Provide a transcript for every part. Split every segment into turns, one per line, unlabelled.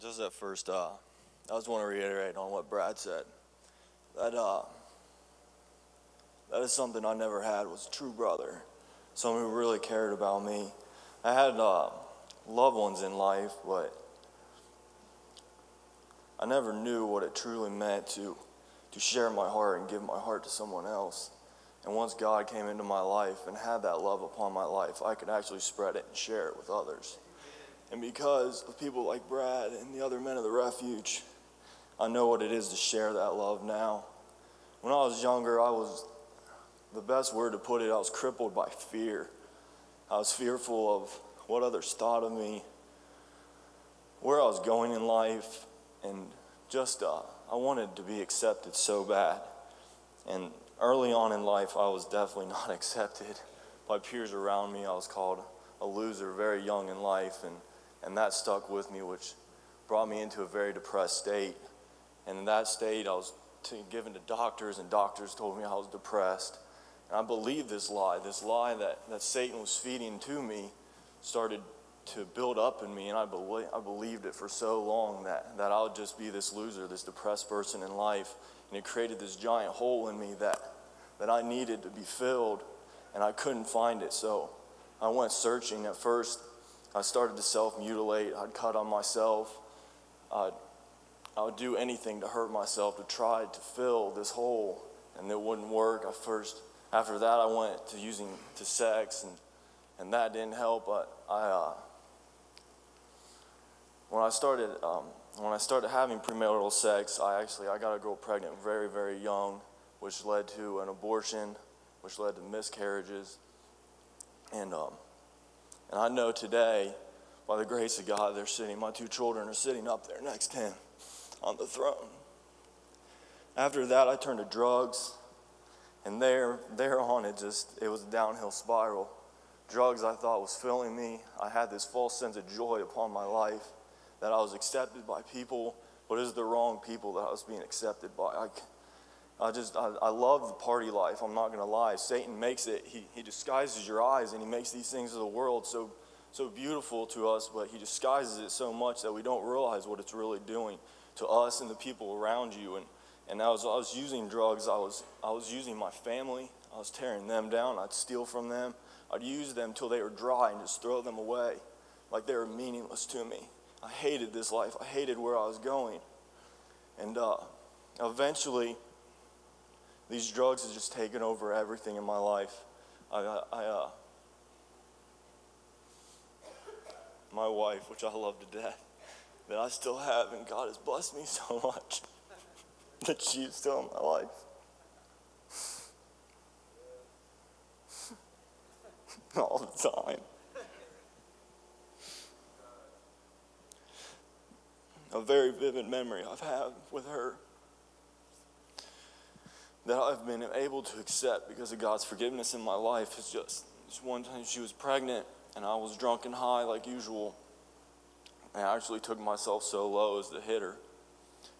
Just at first, I just want to reiterate on what Brad said. That that is something I never had, was a true brother, someone who really cared about me. I had loved ones in life, but I never knew what it truly meant to share my heart and give my heart to someone else. And once God came into my life and had that love upon my life, I could actually spread it and share it with others. And because of people like Brad and the other men of the refuge, I know what it is to share that love now. When I was younger, the best word to put it, I was crippled by fear. I was fearful of what others thought of me, where I was going in life, and just I wanted to be accepted so bad. And early on in life, I was definitely not accepted by peers around me. I was called a loser very young in life, and that stuck with me, which brought me into a very depressed state. And in that state, I was given to doctors, and doctors told me I was depressed. And I believed this lie that Satan was feeding to me started to build up in me, and I believed it for so long that I would just be this loser, this depressed person in life. And it created this giant hole in me that I needed to be filled, and I couldn't find it. So I went searching. At first, I started to self-mutilate. I'd cut on myself. I would do anything to hurt myself to try to fill this hole, and it wouldn't work. After that, I went to sex, and that didn't help. But when I started having premarital sex, I got a girl pregnant very, very young, which led to an abortion, which led to miscarriages, and I know today, by the grace of God, my two children are sitting up there next to him on the throne. After that, I turned to drugs, and there on it was a downhill spiral. Drugs, I thought, was filling me. I had this false sense of joy upon my life, that I was accepted by people, but it was the wrong people that I was being accepted by. I love the party life, I'm not going to lie. Satan makes it, he disguises your eyes, and he makes these things of the world so beautiful to us, but he disguises it so much that we don't realize what it's really doing to us and the people around you. And as I was using drugs, I was using my family. I was tearing them down. I'd steal from them. I'd use them till they were dry and just throw them away like they were meaningless to me. I hated this life. I hated where I was going. And eventually, these drugs had just taken over everything in my life. My wife, which I love to death, that I still have, and God has blessed me so much that she is still in my life. All the time. A very vivid memory I've had with her that I've been able to accept because of God's forgiveness in my life is just one time she was pregnant, and I was drunk and high like usual. And I actually took myself so low as to hit her.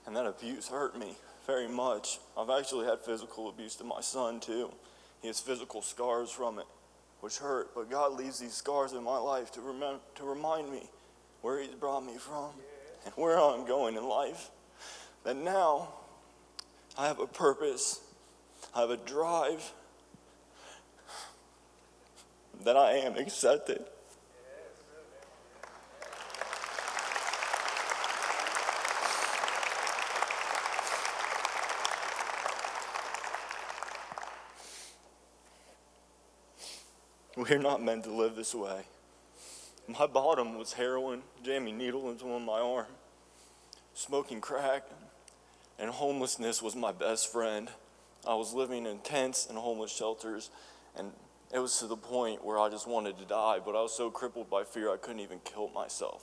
And that abuse hurt me very much. I've actually had physical abuse to my son too. He has physical scars from it, which hurt. But God leaves these scars in my life to remind me where he's brought me from and where I'm going in life. That now I have a purpose. I have a drive. That I am accepted. We're not meant to live this way. My bottom was heroin, jamming needles into my arm, smoking crack, and homelessness was my best friend. I was living in tents and homeless shelters, and it was to the point where I just wanted to die, but I was so crippled by fear I couldn't even kill myself.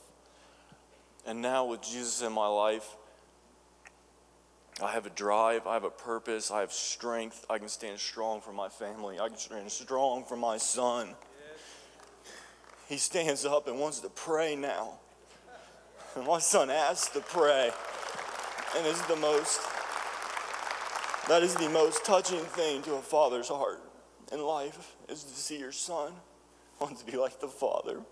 And now with Jesus in my life, I have a drive, I have a purpose, I have strength. I can stand strong for my family. I can stand strong for my son. He stands up and wants to pray now. And my son asks to pray. And that is the most touching thing to a father's heart in life, is to see your son want to be like the Father.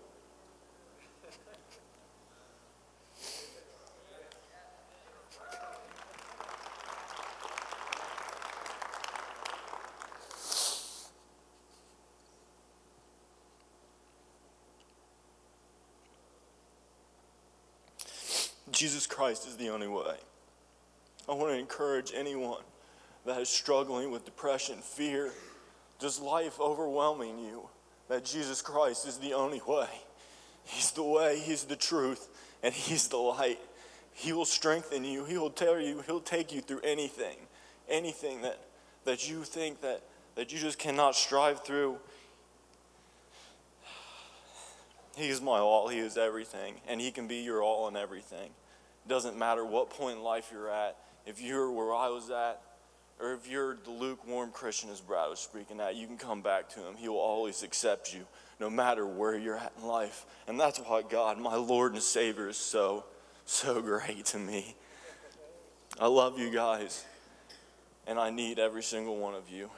Jesus Christ is the only way. I want to encourage anyone that is struggling with depression, fear, just life overwhelming you, that Jesus Christ is the only way. He's the way, He's the truth, and He's the light. He will strengthen you. He will tell you, He'll take you through anything that you think that you just cannot strive through. He is my all, He is everything, and He can be your all and everything. It doesn't matter what point in life you're at, if you're where I was at, or if you're the lukewarm Christian as Brad was speaking at, you can come back to Him. He will always accept you, no matter where you're at in life. And that's why God, my Lord and Savior, is so great to me. I love you guys, and I need every single one of you.